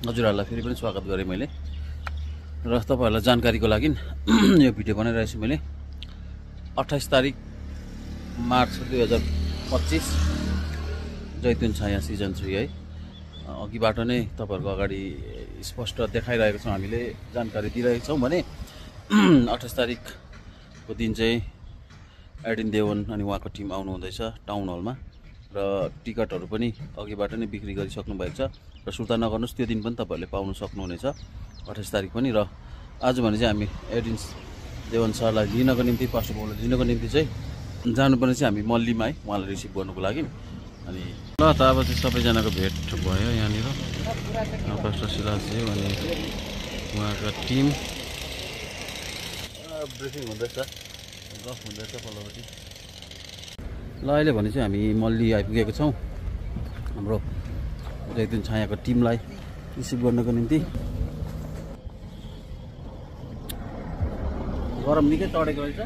हजुरहरूलाई फेरि पनि स्वागत गरेँ मैले र तपाईहरुलाई जानकारीको लागि यो भिडियो बनाइरहेको छु मैले 28 तारिक मार्च 2025 जैतुन छाया सिजन 3 है अघिबाट नै तपाईहरुको अगाडि स्पष्ट देखाइरहेको छौं हामीले जानकारी दिइरहेको छौं भने 28 तारिकको दिन चाहिँ एडिन देवन अनि उहाँको टिम आउनु हुँदैछ टाउन हलमा र टिकटहरु पनि अघिबाट नै बिक्री गरिसक्नु भएको छ र सुर्ता नगर्नुस् त्यो दिन पनि तपाईहरुले पाउन सक्नुहुनेछ 28 तारिक पनि र आज भने चाहिँ हामी एडिन देवन सरलाई लिनको निम्ति पास्टर बाबुलाई लिनको निम्ति चाहिँ जानुपर्ने चाहिँ हामी मल्लीमा है उहाँलाई रिसिभ गर्नको लागि अनि ल त अब चाहिँ सबैजनाको भेट भयो यहाँनिर पास्टर सिलासजी अनि उहाँको टिम ब्रिफिङ हुँदैछ गफ हुँदैछ पल्लोपट्टि ल अहिले भने चाहिँ हामी मल्ली आइपुगेको छौं हाम्रो जैतुन छायाको टिमलाई रिसिभ गर्नको निम्ति गरम निकै चढेको रहेछ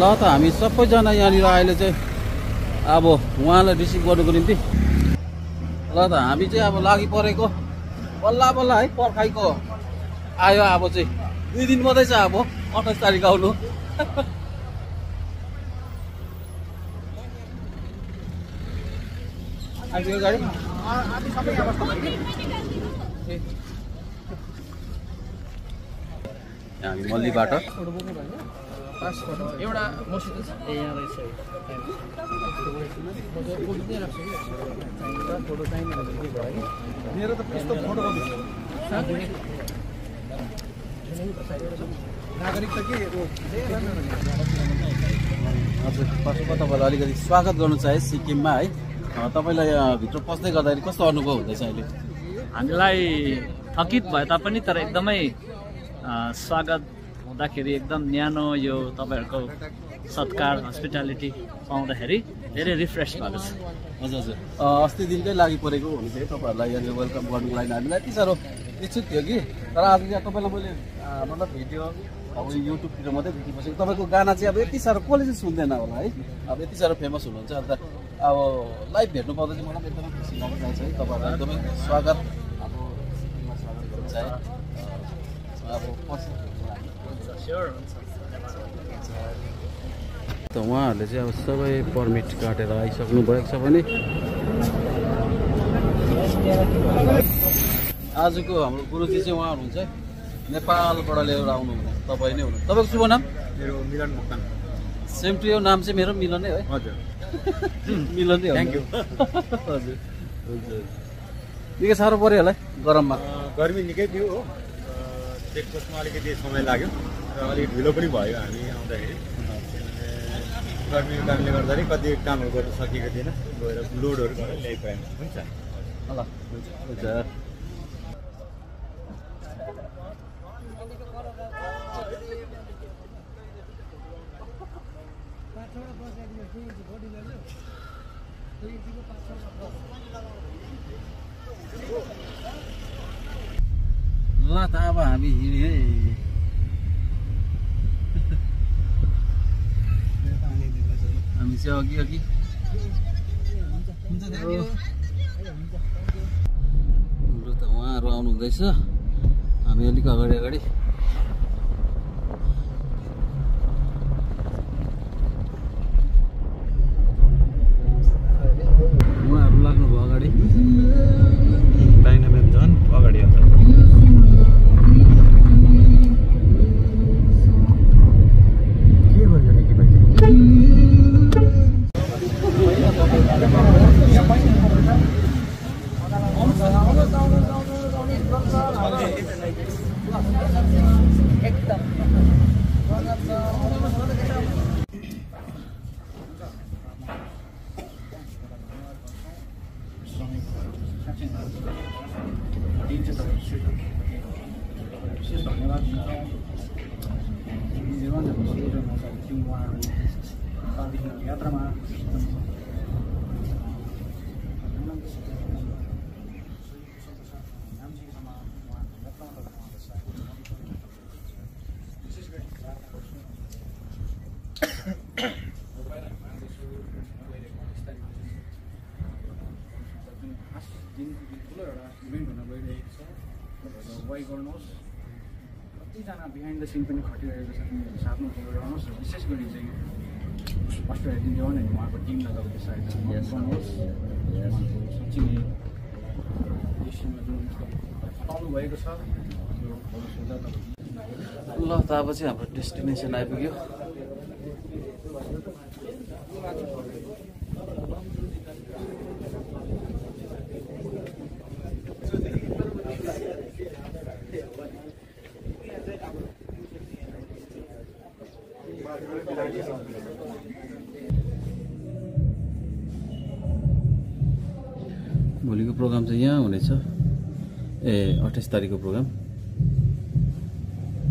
ल त हामी सबैजना यहाँनिर अहिले चाहिँ अब उहाँलाई रिसिभ गर्नको निम्ति ल त हामी चाहिँ अब लागि परेको बल्ल बल्ल है पर्खाइको आयो अब चाहिँ 2 दिन मात्रै छ अब 28 तारिक आउनु आइपुग्यो गाडी हामी मल्लीबाट एउटा मसित ए यहाँ रहेछ फोटो चाहिने मेरो त त्यस्तो फोटो नागरिक त के हजुर पशुको तपाईँलाई अलिकति स्वागत गर्नु चाहे सिक्किममा है तपाईलाई भित्र पस्दै गर्दाखेरि कस्तो अनुभव हुँदैछ अहिले हामीलाई थकित भए तापनि तर एकदमै स्वागत हुँदाखेरि एकदम न्यानो यो तपाईहरुको सत्कार हस्पिटालिटी पाउँदाखेरि धेरै रिफ्रेश भएको छ हजुर हजुर अस्ति दिनकै लागि परेको हो भने चाहिँ तपाईहरुलाई यहाँ वेलकम गर्नुको लागि हामीलाई यति साह्रो इच्छुक थियो कि तर आज चाहिँ तपाईलाई मैले मतलब भिडियो अब युट्युबतिर मात्रै देखेपछि तपाईको गाना चाहिँ अब यति साह्रो कसले चाहिँ सुन्दैन होला है अब यति साह्रो फेमस हुनुहुन्छ अन्त अब लाइभ भेट्नु पाउँदा चाहिँ मलाई एकदमै खुसी लागिरहेको छ है तपाईहरुलाई एकदमै स्वागत अब स्वागत गर्नु चाहे अब त उहाँहरूले चाहिँ अब सबै पर्मिट काटेर आइसक्नु भएको छ भने आजको हाम्रो गुरुजी चाहिँ उहाँ हुनुहुन्छ नेपालबाट लिएर आउनु हुँदा तपाईँ नै हुनुहुन्छ तपाईँको शुभ नाम मेरो मिलन मोक्तान सेम टु यो नाम चाहिँ मेरो मिलन नै है हजुर मिलन नै हो थ्याङ्क यू हजुर हुन्छ निकै साह्रो पऱ्यो होला है गरममा गर्मी निकै थियो हो चेकपोस्टमा अलिकति समय लाग्यो र अलिक ढिलो पनि भयो हामी आउँदाखेरि गर्मीको कारणले गर्दाखेरि कति कामहरू गर्न सकेको थिएन गएर लोडहरू गरेर ल्याइपाएन हुन्छ ल हुन्छ ल त अब हामी हिँड्यो है हामी चाहिँ अघि हाम्रो त उहाँहरू आउनु हुँदैछ हामी अलिक अगाडि अगाडि उहाँहरू लाग्नुभयो अगाडि डाइनामिक झन् अगाडि अन्त यात्रामा दिन ठुलो एउटा इभेन्ट हुन वाइ गर्नुहोस् कतिजना बिहाइन्ड द सिन पनि खटिरहेको छ तिमीहरू साथमा फलो गर्नुहोस् र विशेष गरी चाहिँ अस्ट्रेलिया जुन जवान होइन उहाँको टिम लगाएको साइड गर्नुहोस् साँच्चै नै देशमा जुन हटाउनु भएको छ त्यो भरोसा ल त अब चाहिँ हाम्रो डेस्टिनेसन आइपुग्यो भोलिको प्रोग्राम चाहिँ यहाँ हुनेछ 28 तारिकको प्रोग्राम